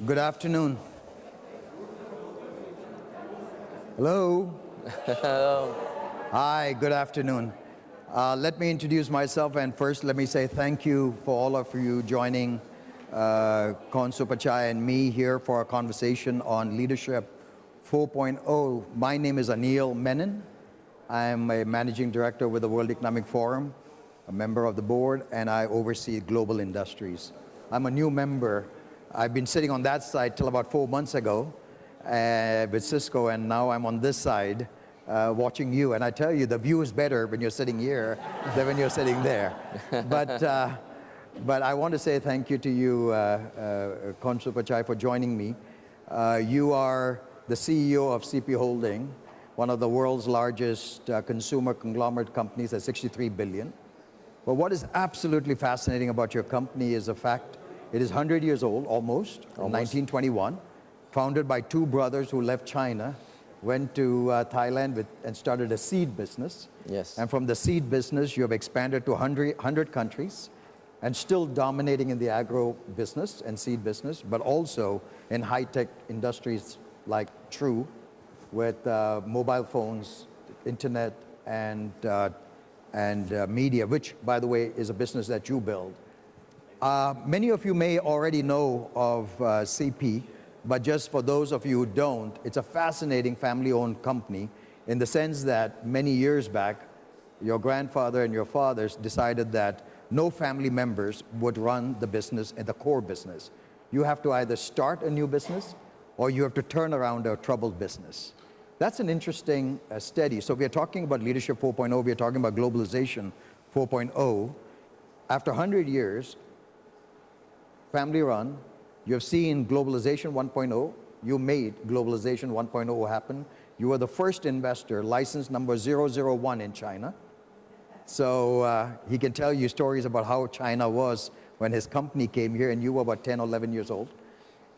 Good afternoon. Hello. Hi, good afternoon. Let me introduce myself, and first let me say thank you for all of you joining Suphachai and me here for a conversation on Leadership 4.0. My name is Anil Menon. I am a managing director with the World Economic Forum, a member of the board, and I oversee global industries. I'm a new member. I've been sitting on that side till about 4 months ago with Cisco, and now I'm on this side watching you. And I tell you, the view is better when you're sitting here than when you're sitting there. But I want to say thank you to you, Suphachai, for joining me. You are the CEO of CP Holding, one of the world's largest consumer conglomerate companies at 63 billion. But what is absolutely fascinating about your company is the fact it is 100 years old, almost. 1921, founded by two brothers who left China, went to Thailand and started a seed business. Yes. And from the seed business, you have expanded to 100 countries and still dominating in the agro business and seed business, but also in high-tech industries like True, with mobile phones, internet, and media, which, by the way, is a business that you build. Many of you may already know of CP, but just for those of you who don't, it's a fascinating family-owned company in the sense that many years back, your grandfather and your fathers decided that no family members would run the business and the core business. You have to either start a new business or you have to turn around a troubled business. That's an interesting study. So we are talking about Leadership 4.0, we are talking about Globalization 4.0. After 100 years, family run, you have seen Globalization 1.0, you made Globalization 1.0 happen. You were the first investor, license number 001 in China. So he can tell you stories about how China was when his company came here and you were about 10 or 11 years old.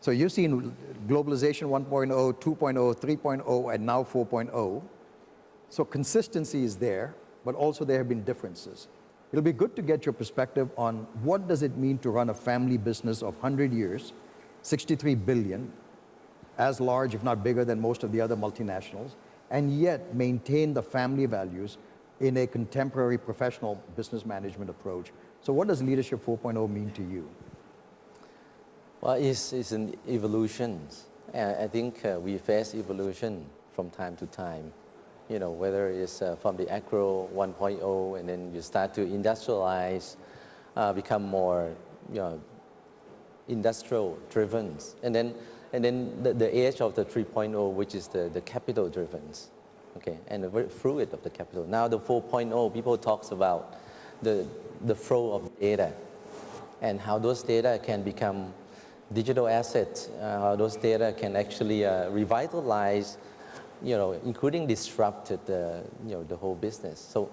So you've seen Globalization 1.0, 2.0, 3.0, and now 4.0. So consistency is there, but also there have been differences. It'll be good to get your perspective on what does it mean to run a family business of 100 years, 63 billion, as large, if not bigger than most of the other multinationals, and yet maintain the family values in a contemporary professional business management approach. So what does Leadership 4.0 mean to you? Well, it's an evolution. I think we face evolution from time to time. You know, whether it's from the agro 1.0 and then you start to industrialize, become more, industrial driven. And then the age of the 3.0, which is the capital driven. Okay, and the very fluid of the capital. Now the 4.0, people talks about the flow of data and how those data can become digital assets, how those data can actually revitalize, including disrupted the whole business. So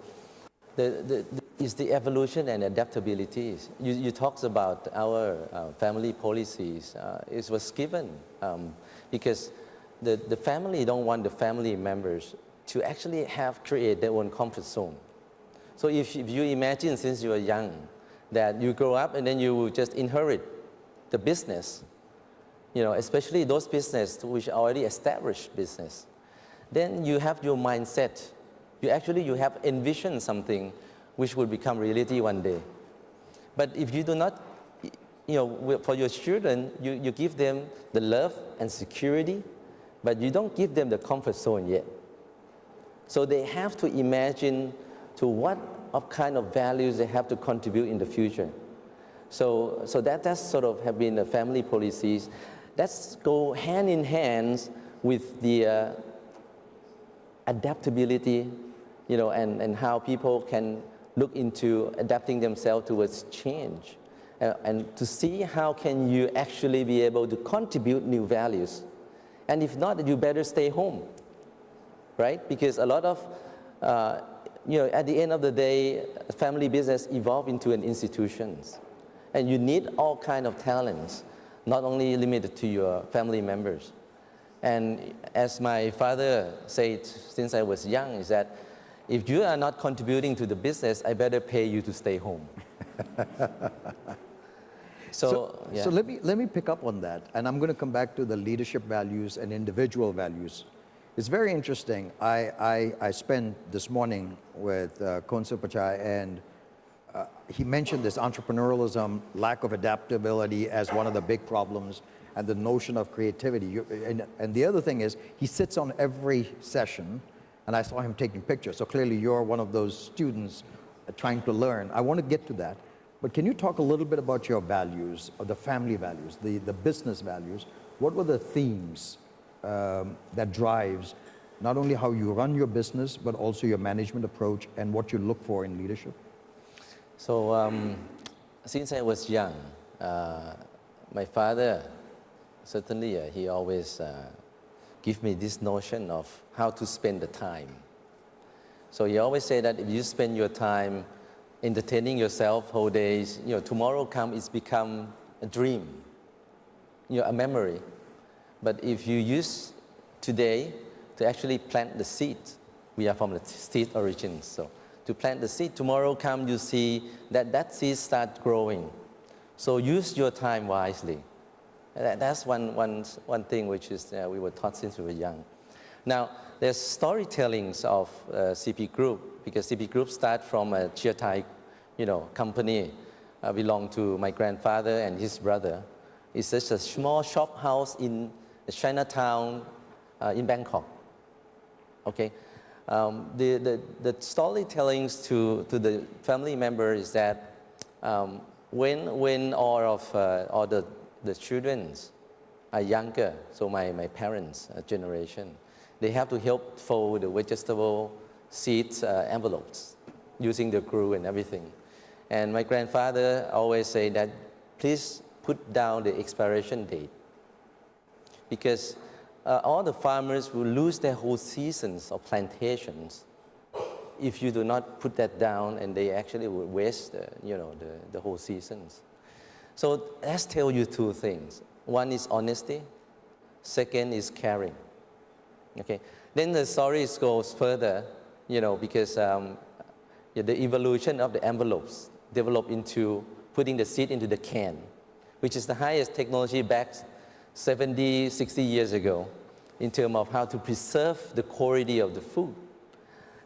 it's the evolution and adaptability. You talked about our family policies. It was given because the family don't want the family members to actually create their own comfort zone. So if you imagine since you are young that you grow up and then you just inherit the business, especially those business which are already established business, then you have your mindset. You have envisioned something which will become reality one day. But if you do not, for your children, you give them the love and security, but you don't give them the comfort zone yet. So they have to imagine to what kind of values they have to contribute in the future. So that's sort of have been the family policies. That's go hand in hand with the adaptability, and how people can look into adapting themselves towards change, and to see how can you actually be able to contribute new values. And if not, you better stay home, right? Because a lot of, at the end of the day, family business evolve into an institution. And you need all kind of talents, not only limited to your family members. And as my father said since I was young, is that if you are not contributing to the business, I better pay you to stay home. Yeah. So let me pick up on that, and I'm going to come back to the leadership values and individual values. It's very interesting. I spent this morning with Suphachai, and he mentioned this entrepreneurialism, lack of adaptability as one of the big problems, and the notion of creativity. And the other thing is, he sits on every session, and I saw him taking pictures. So clearly you're one of those students trying to learn. I want to get to that. But can you talk a little bit about your values, or the family values, the business values? What were the themes that drives not only how you run your business, but also your management approach and what you look for in leadership? So since I was young, my father, certainly he always give me this notion of how to spend the time. So he always say that if you spend your time entertaining yourself whole days, tomorrow it's become a dream, a memory. But if you use today to actually plant the seed, we are from the seed origins, so to plant the seed, tomorrow you see that seed start growing. So use your time wisely. That's one thing which is we were taught since we were young. Now, there's storytellings of CP Group, because CP Group start from a Chearavanont, company, belonged to my grandfather and his brother. It's just a small shop house in Chinatown in Bangkok. Okay, the storytellings to the family member is that when all the children are younger, so my parents' generation, they have to help fold the vegetable seeds envelopes using the glue and everything. And my grandfather always say that, please put down the expiration date, because all the farmers will lose their whole seasons of plantations if you do not put that down, and they actually will waste the whole seasons. So let's tell you two things. One is honesty, second is caring. Okay. Then the story goes further, because the evolution of the envelopes developed into putting the seed into the can, which is the highest technology back 70, 60 years ago in terms of how to preserve the quality of the food.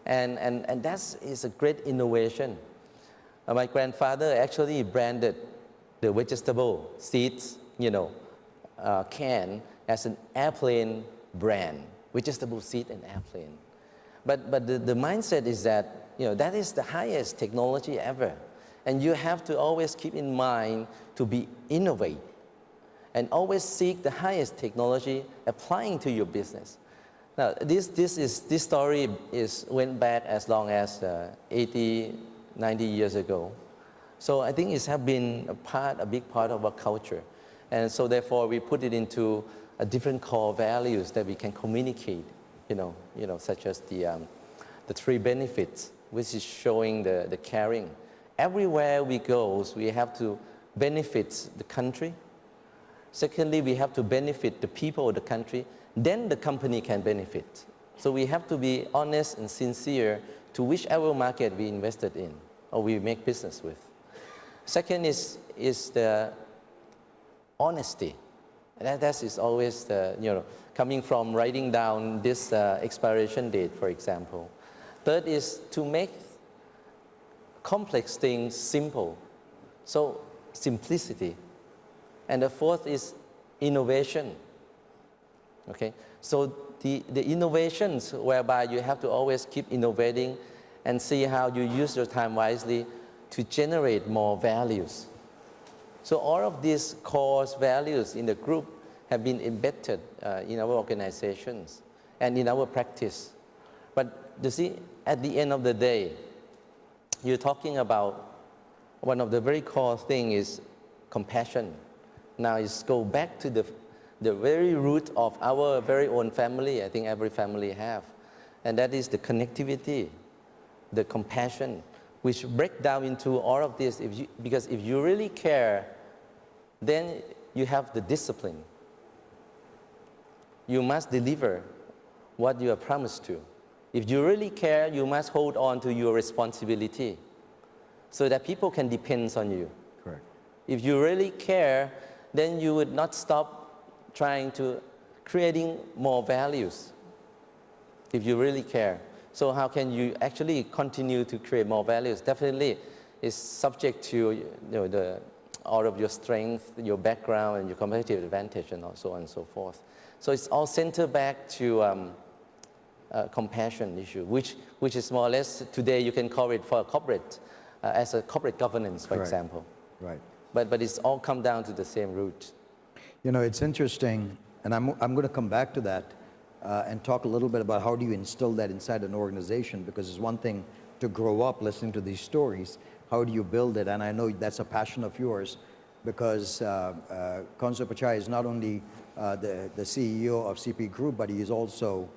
And that is a great innovation. My grandfather actually branded the vegetable seeds, can as an airplane brand, vegetable seed and airplane. But the mindset is that, that is the highest technology ever. And you have to always keep in mind to be innovative and always seek the highest technology applying to your business. Now, this story went back as long as 80, 90 years ago. So I think it has been a big part of our culture. And so therefore we put it into a different core values that we can communicate, such as the three benefits, which is showing the caring. Everywhere we go, we have to benefit the country. Secondly, we have to benefit the people of the country. Then the company can benefit. So we have to be honest and sincere to whichever market we invested in or we make business with. Second is the honesty. And that is always coming from writing down this expiration date, for example. Third is to make complex things simple. So simplicity. And the fourth is innovation. Okay? So the innovations whereby you have to always keep innovating and see how you use your time wisely to generate more values. So all of these core values in the group have been embedded in our organizations and in our practice. But you see, at the end of the day, you're talking about one of the very core things is compassion. Now it's go back to the very root of our very own family. I think every family have. And that is the connectivity, the compassion, which break down into all of this. Because if you really care, then you have the discipline. You must deliver what you are promised to. If you really care, you must hold on to your responsibility so that people can depend on you. Correct. If you really care, then you would not stop trying to creating more values. If you really care. So how can you actually continue to create more values? Definitely, it's subject to all of your strength, your background, and your competitive advantage, and so on and so forth. So it's all centered back to compassion issue, which is more or less today you can call it for a corporate, as a corporate governance, for example. Right. But it's all come down to the same root. You know, it's interesting, and I'm going to come back to that and talk a little bit about how do you instill that inside an organization, because it's one thing to grow up listening to these stories. How do you build it? And I know that's a passion of yours, because Suphachai is not only the CEO of CP Group, but he is also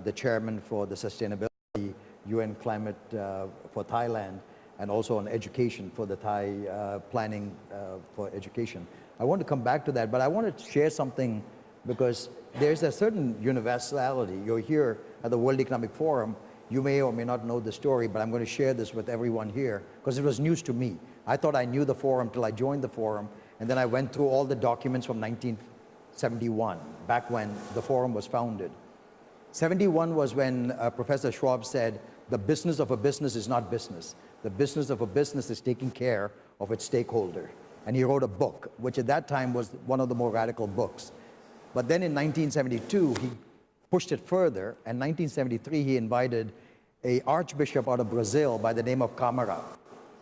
the chairman for the Sustainability UN Climate for Thailand, and also on education for the Thai planning for education. I want to come back to that, but I want to share something, because there's a certain universality. You're here at the World Economic Forum. You may or may not know the story, but I'm going to share this with everyone here, because it was news to me. I thought I knew the forum till I joined the forum, and then I went through all the documents from 1971, back when the forum was founded. 71 was when Professor Schwab said, the business of a business is not business. The business of a business is taking care of its stakeholder. And he wrote a book, which at that time was one of the more radical books. But then in 1972, he pushed it further. And 1973, he invited an archbishop out of Brazil by the name of Camara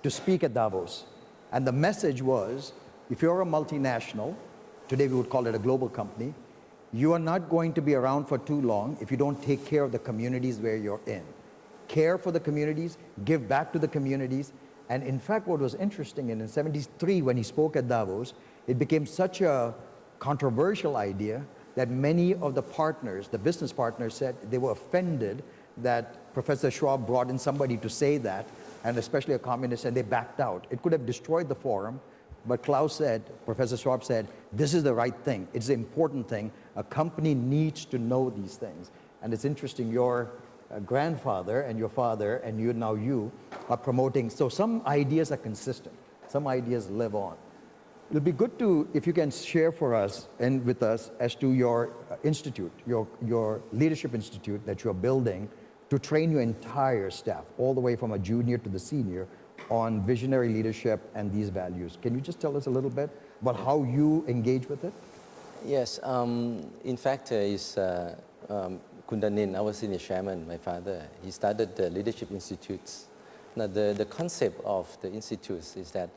to speak at Davos. And the message was, if you're a multinational, today we would call it a global company, you are not going to be around for too long if you don't take care of the communities where you're in. Care for the communities, give back to the communities. And in fact, what was interesting, in 73, when he spoke at Davos, it became such a controversial idea that many of the partners, the business partners, said they were offended that Professor Schwab brought in somebody to say that, and especially a communist, and they backed out. It could have destroyed the forum, but Klaus said, Professor Schwab said, this is the right thing. It's the important thing. A company needs to know these things. And it's interesting, your grandfather and your father and you are promoting. So some ideas are consistent. Some ideas live on. It'll be good to, if you can share for us and with us as to your institute, your leadership institute that you're building to train your entire staff, all the way from a junior to the senior, on visionary leadership and these values. Can you just tell us a little bit about how you engage with it? Yes, in fact, it's Anil, our senior chairman, my father, he started the Leadership Institutes. Now, the concept of the institutes is that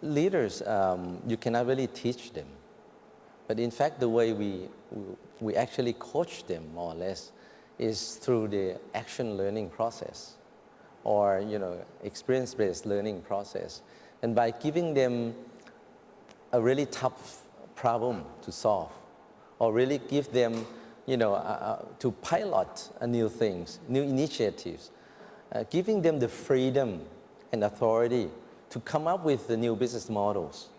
leaders, you cannot really teach them. But in fact, the way we actually coach them, more or less, is through the action learning process, or experience-based learning process. And by giving them a really tough problem to solve, or really give them to pilot new things, new initiatives, giving them the freedom and authority to come up with the new business models,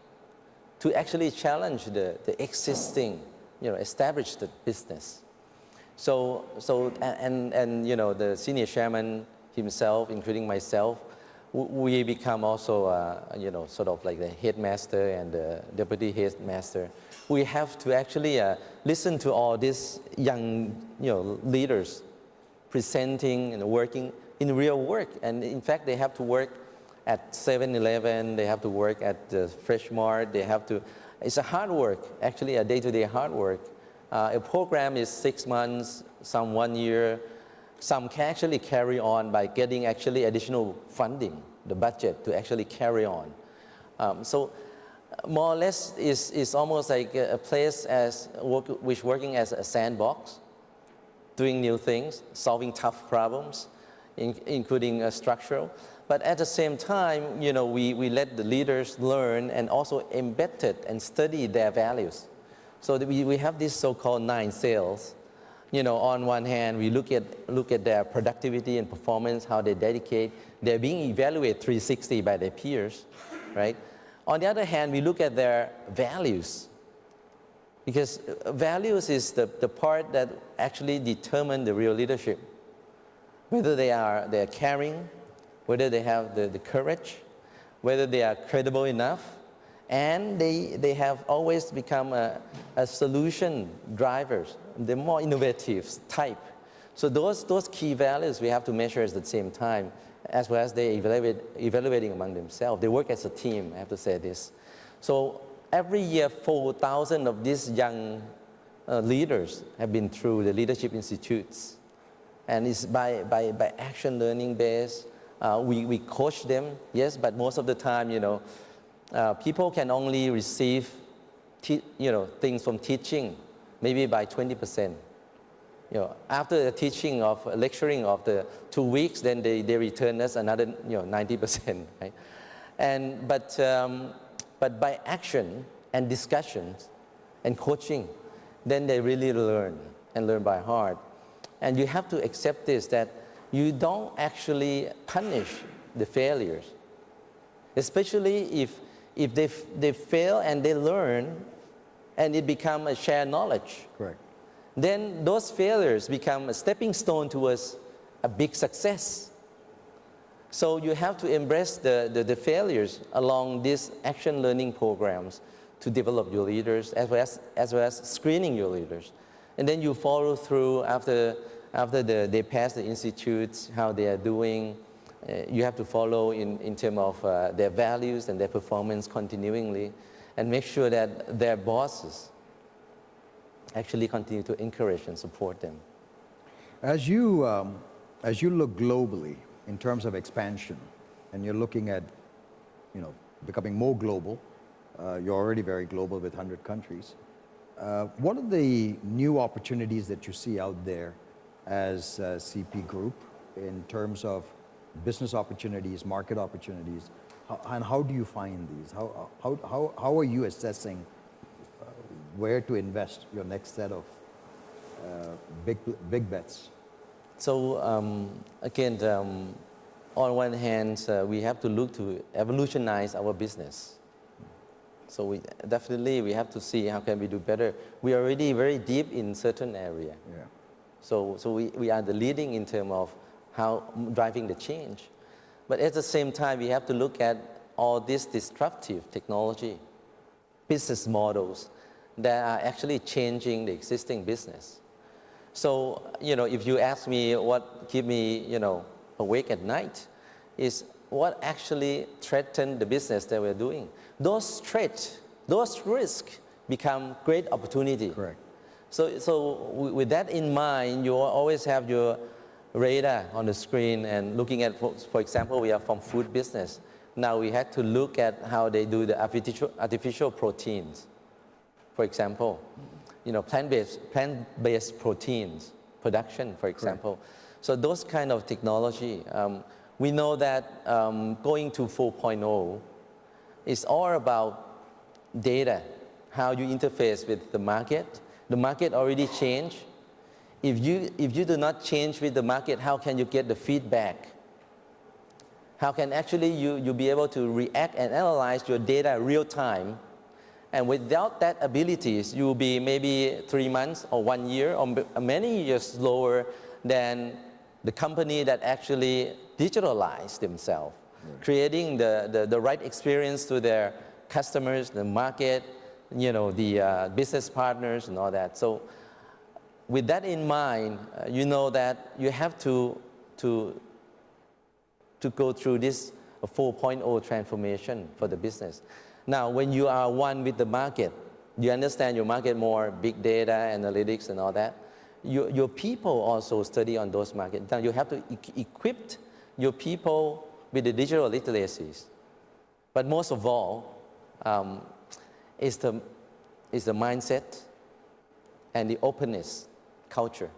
to actually challenge the existing, established business. So the senior chairman himself, including myself, we become also, sort of like the headmaster and the deputy headmaster. We have to actually listen to all these young, leaders presenting and working in real work. And in fact, they have to work at 7-Eleven, they have to work at the Fresh Mart, they have to, it's a hard work, actually a day-to-day hard work. A program is 6 months, some 1 year. Some can actually carry on by getting actually additional funding, the budget to actually carry on. So more or less is almost like a place which working as a sandbox, doing new things, solving tough problems, including structural. But at the same time, we let the leaders learn and also embed it and study their values. So that we have this so-called 9 sales. On one hand, we look at their productivity and performance, how they dedicate. They're being evaluated 360 by their peers, right? On the other hand, we look at their values, because values is the part that actually determine the real leadership. Whether they're caring, whether they have the courage, whether they are credible enough, And they have always become a solution drivers, the more innovative type. So those key values we have to measure at the same time, as well as they evaluating among themselves. They work as a team, I have to say this. So every year, 4,000 of these young leaders have been through the leadership institutes. And it's by action learning based. We coach them, yes, but most of the time, people can only receive things from teaching, maybe by 20%. After the teaching of lecturing of the 2 weeks, then they return us another 90%, right? But by action and discussions and coaching, then they really learn and learn by heart. And you have to accept this, that you don't actually punish the failures, especially if they fail and they learn and it becomes a shared knowledge. Correct. Then those failures become a stepping stone towards a big success. So you have to embrace the failures along these action learning programs to develop your leaders, as well as screening your leaders. And then you follow through after they pass the institutes, how they are doing. You have to follow in terms of their values and their performance continually, and make sure that their bosses actually continue to encourage and support them. As you look globally in terms of expansion, and you're looking at, becoming more global, you're already very global with 100 countries. What are the new opportunities that you see out there as CP Group in terms of business opportunities, market opportunities, and how do you find these? How are you assessing where to invest your next set of big bets? So again, on one hand, we have to look to evolutionize our business. So we have to see how can we do better. We are already very deep in certain area. Yeah. So we are the leading in terms of how driving the change. But at the same time, we have to look at all this disruptive technology, business models that are actually changing the existing business. So, if you ask me what keep me, awake at night, is what actually threaten the business that we're doing. Those threats, those risks become great opportunity. Correct. So with that in mind, you always have your radar on the screen and looking at, for example, we are from food business. Now we had to look at how they do the artificial proteins. For example, plant-based proteins production, for example. Correct. So those kind of technology, we know that going to 4.0 is all about data, how you interface with the market. The market already changed. If you do not change with the market, how can you get the feedback? How can actually you be able to react and analyze your data real time? And without that abilities, you will be maybe 3 months or 1 year or many years slower than the company that actually digitalize themselves, right, creating the right experience to their customers, the market, the business partners and all that. So with that in mind, that you have to go through this 4.0 transformation for the business. Now, when you are one with the market, you understand your market more, big data, analytics and all that. Your people also study on those markets. Now you have to equip your people with the digital literacies. But most of all, is the mindset and the openness culture.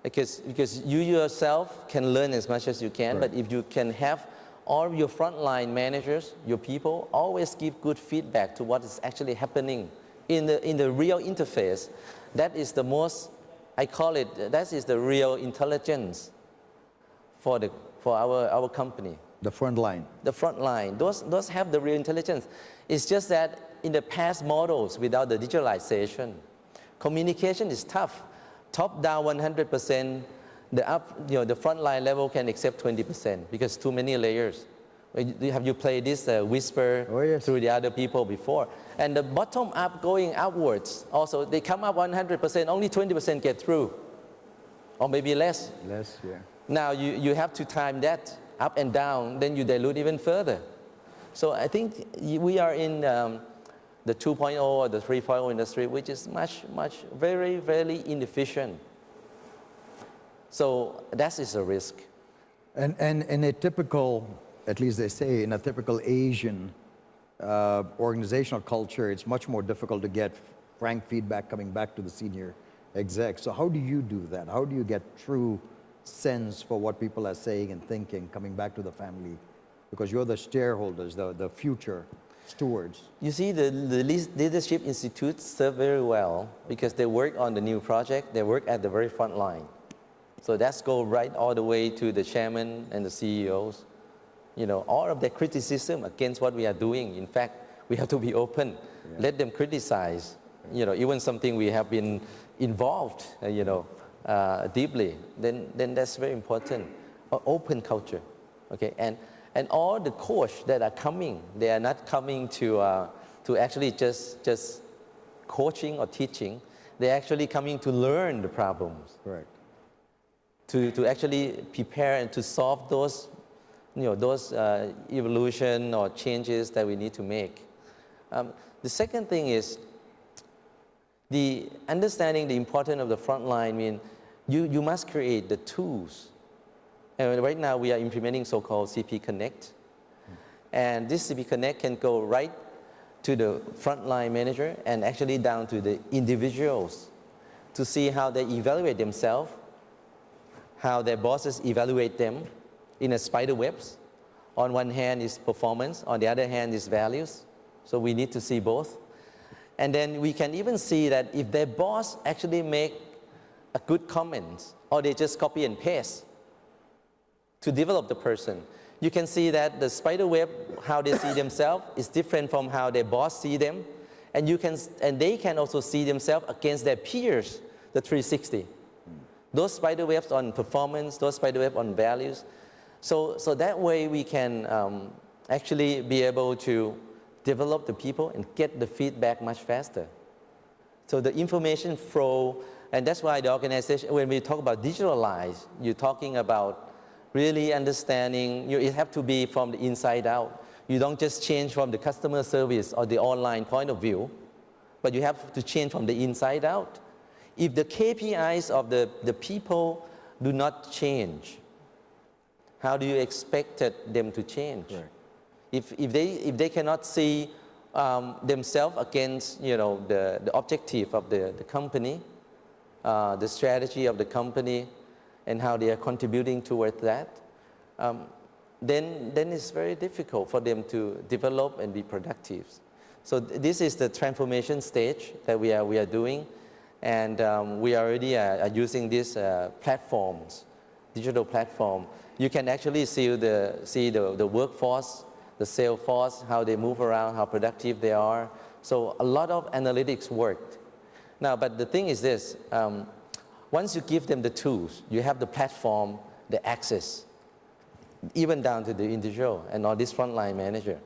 Because you yourself can learn as much as you can, right, but if you can have all your frontline managers, your people, always give good feedback to what is actually happening in the real interface. That is the most, I call it, that is the real intelligence for our company. The front line. The front line. Those have the real intelligence. It's just that in the past models, without the digitalization, communication is tough. Top down 100%, the frontline level can accept 20% because too many layers. Have you played this whisper Oh, yes. through the other people before? And the bottom up going upwards, also, they come up 100%, only 20% get through, or maybe less. Less, yeah. Now you have to time that up and down, then you dilute even further. So I think we are in the 2.0 or the 3.0 industry, which is very, very inefficient. So that is a risk. And in a typical, at least they say, in a typical Asian organizational culture, it's much more difficult to get frank feedback coming back to the senior execs. So how do you do that? How do you get true sense for what people are saying and thinking coming back to the family? Because you're the shareholders, the future stewards. You see, the leadership institutes serve very well because they work on the new project, they work at the very front line. So that's go right all the way to the chairman and the CEOs. You know, all of their criticism against what we are doing. In fact, we have to be open. Yeah. Let them criticize. You know, even something we have been involved, deeply. Then that's very important. Open culture, okay. And all the coach that are coming, they are not coming to actually just coaching or teaching. They're actually coming to learn the problems. Right. To actually prepare and to solve those evolution or changes that we need to make. The second thing is the understanding the importance of the front line. I mean, you must create the tools. And right now we are implementing so-called CP Connect. And this CP Connect can go right to the frontline manager and actually down to the individuals to see how they evaluate themselves, how their bosses evaluate them in a spider webs. On one hand is performance, on the other hand is values. So we need to see both. And then we can even see that if their boss actually make a good comment or they just copy and paste to develop the person, you can see that the spider web, how they see themselves, is different from how their boss see them. And they can also see themselves against their peers, the 360. Those spider webs on performance, those spider webs on values. So that way we can actually be able to develop the people and get the feedback much faster. So the information flow, and that's why the organization, when we talk about digitalize, you're talking about really understanding, it have to be from the inside out. You don't just change from the customer service or the online point of view, but you have to change from the inside out. If the KPIs of the people do not change, how do you expect them to change? Right. If they cannot see themselves against the objective of the company, the strategy of the company, and how they are contributing towards that, then it's very difficult for them to develop and be productive. So this is the transformation stage that we are doing, and we already are using these platforms, digital platform. You can actually see the workforce, the sales force, how they move around, how productive they are. So a lot of analytics worked. Now, but the thing is this, once you give them the tools, you have the platform, the access, even down to the individual and all this frontline manager.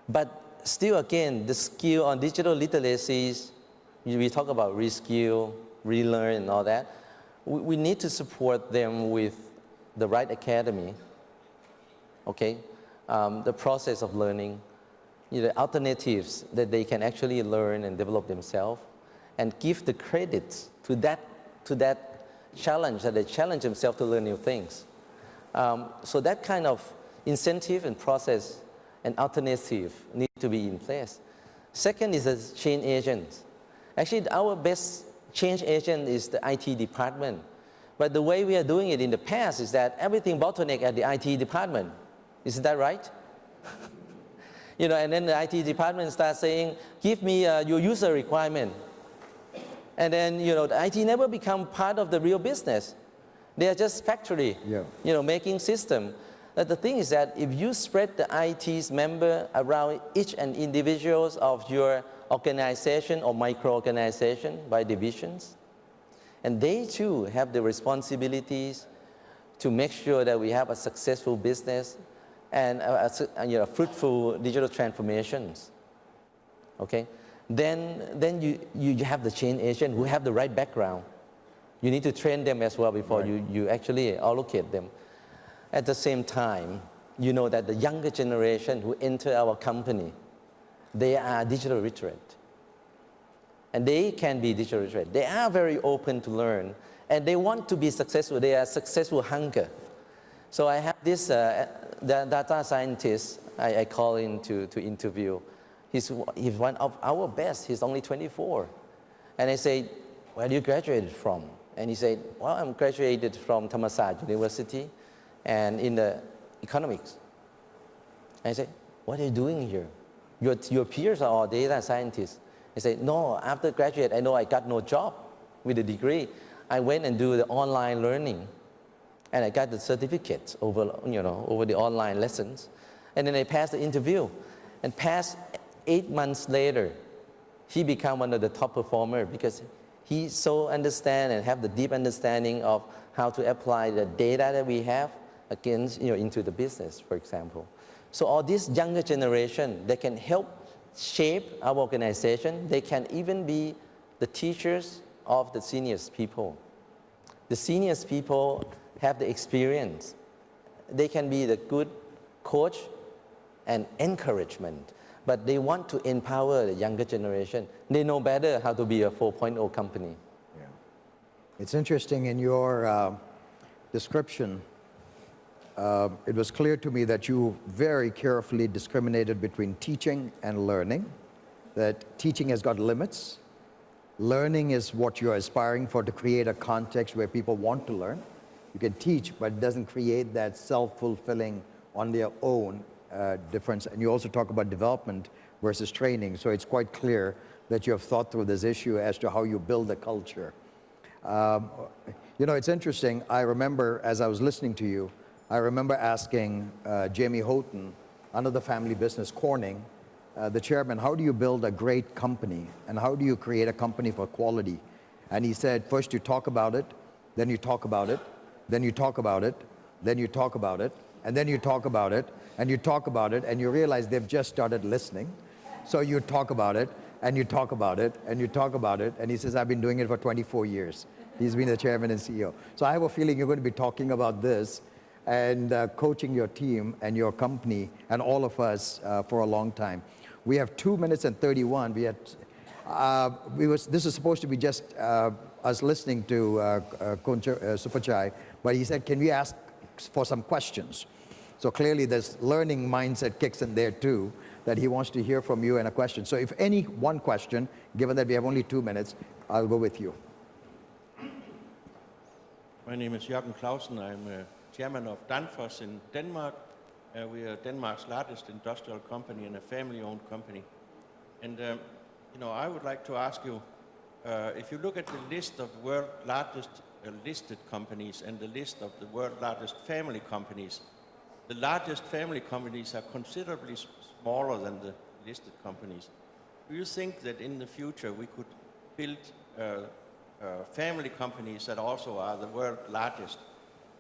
But still, again, the skill on digital literacies, we talk about reskill, relearn, and all that. We need to support them with the right academy, okay? The process of learning, alternatives that they can actually learn and develop themselves, and give the credit to that challenge, that they challenge themselves to learn new things. So that kind of incentive and process and alternative need to be in place. Second is the change agents. Actually, our best change agent is the IT department. But the way we are doing it in the past is that everything bottleneck at the IT department. Isn't that right? And then the IT department starts saying, give me your user requirement. And then, the IT never become part of the real business. They are just factory, making system. But the thing is that if you spread the IT's member around each and individuals of your organization or micro-organization by divisions, and they too have the responsibilities to make sure that we have a successful business and fruitful digital transformations. Okay, then you have the change agent who have the right background. You need to train them as well before you actually allocate them. At the same time, you know that the younger generation who enter our company, they are digital literate. And they can be digital literate. They are very open to learn, and they want to be successful. They are successful hunger. So I have this data scientist I call in to interview. He's one of our best. He's only 24. And I say, where do you graduate from? And he said, well, I'm graduated from Thammasat University and in the economics. And I said, what are you doing here? Your peers are all data scientists. I said, no, after graduate, I know I got no job with a degree. I went and do the online learning, and I got the certificates over the online lessons. And then I passed the interview, and past 8 months later, he became one of the top performers because he so understand and have the deep understanding of how to apply the data that we have against, into the business, for example. So all this younger generation, they can help shape our organization. They can even be the teachers of the seniors people. The seniors people have the experience. They can be the good coach and encouragement, but they want to empower the younger generation. They know better how to be a 4.0 company. Yeah. It's interesting in your description, it was clear to me that you very carefully discriminated between teaching and learning, that teaching has got limits. Learning is what you're aspiring for, to create a context where people want to learn. You can teach, but it doesn't create that self-fulfilling on their own difference. And you also talk about development versus training. So it's quite clear that you have thought through this issue as to how you build a culture. It's interesting. I remember as I was listening to you, I remember asking Jamie Houghton, another family business, Corning, the chairman, how do you build a great company? And how do you create a company for quality? And he said, first you talk about it, then you talk about it, then you talk about it, then you talk about it, and then you talk about it, and you talk about it, and you realize they've just started listening. So you talk about it, and you talk about it, and you talk about it, and he says, I've been doing it for 24 years. He's been the chairman and CEO. So I have a feeling you're going to be talking about this and coaching your team and your company and all of us for a long time. We have 2 minutes and 31. This is supposed to be just us listening to Suphachai, but he said, can we ask for some questions? So clearly this learning mindset kicks in there too, that he wants to hear from you and a question. So if any one question, given that we have only 2 minutes, I'll go with you. My name is Jørgen Clausen. I'm chairman of Danfoss in Denmark. We are Denmark's largest industrial company and a family-owned company. And I would like to ask you, if you look at the list of the world's largest listed companies and the list of the world's largest family companies, the largest family companies are considerably smaller than the listed companies. Do you think that in the future we could build family companies that also are the world's largest?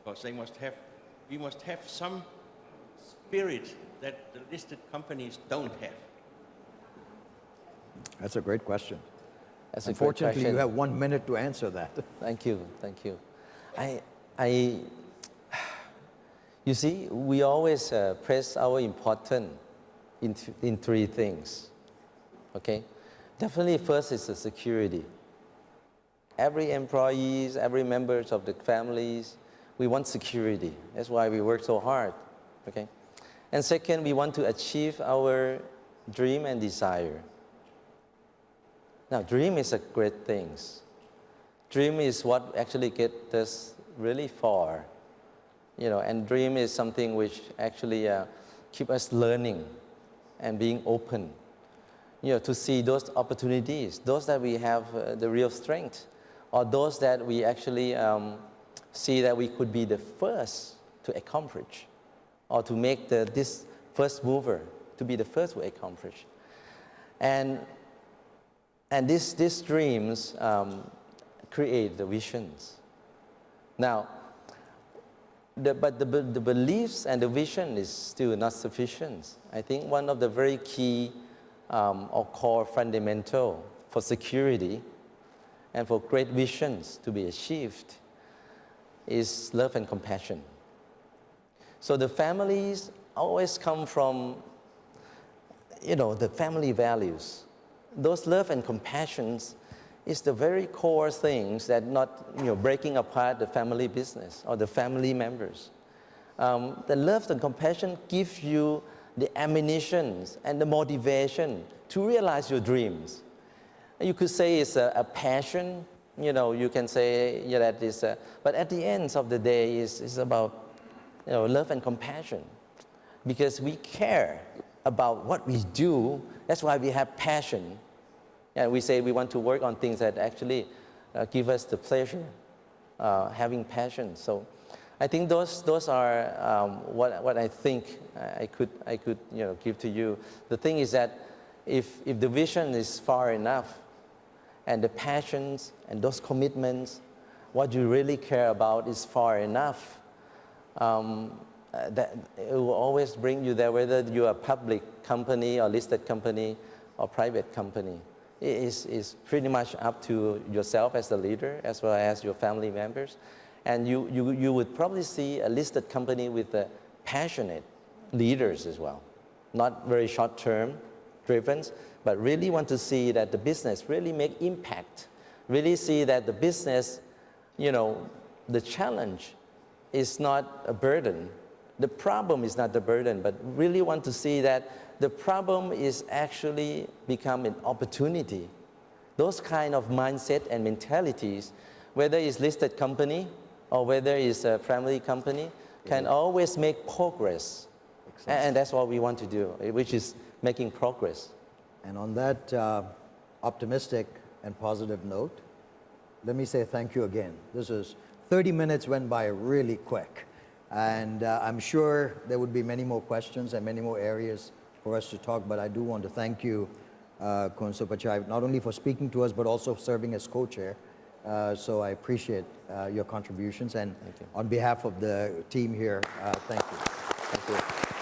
Because we must have some spirit that the listed companies don't have. That's a great question. That's Unfortunately, a great question. you have 1 minute to answer that. Thank you. You see, we always press our importance in three things. Okay, definitely first is the security. Every employees, every members of the families, we want security. That's why we work so hard. Okay, and second, we want to achieve our dream and desire. Now, dream is a great thing. Dream is what actually gets us really far. And dream is something which actually keep us learning and being open, to see those opportunities, those that we have the real strength, or those that we actually see that we could be the first to accomplish, or to make this first mover, to be the first to accomplish. And these dreams create the visions. Now, the beliefs and the vision is still not sufficient. I think one of the very key or core fundamental for security and for great visions to be achieved is love and compassion. So the families always come from, the family values. Those love and compassion is the very core things that not, breaking apart the family business or the family members. The love and compassion give you the ammunition and the motivation to realize your dreams. You could say it's a passion, you can say that it's but at the end of the day, it's about, love and compassion. Because we care about what we do, that's why we have passion. And we say we want to work on things that actually give us the pleasure, having passion. So I think those are what I think I could give to you. The thing is that if the vision is far enough, and the passions and those commitments, what you really care about is far enough, that it will always bring you there, whether you're a public company or listed company or private company. It is pretty much up to yourself as the leader as well as your family members. And you would probably see a listed company with passionate leaders as well. Not very short-term driven, but really want to see that the business really make impact. Really see that the business, the challenge is not a burden. The problem is not the burden, but really want to see that the problem is actually become an opportunity. Those kind of mindset and mentalities, whether it's listed company or whether it's a family company, can always make progress. And that's what we want to do, which is making progress. And on that optimistic and positive note, let me say thank you again. This is 30 minutes went by really quick. And I'm sure there would be many more questions and many more areas for us to talk, but I do want to thank you, Khun Suphachai, not only for speaking to us, but also serving as co-chair. So I appreciate your contributions. And on behalf of the team here, thank you. Thank you.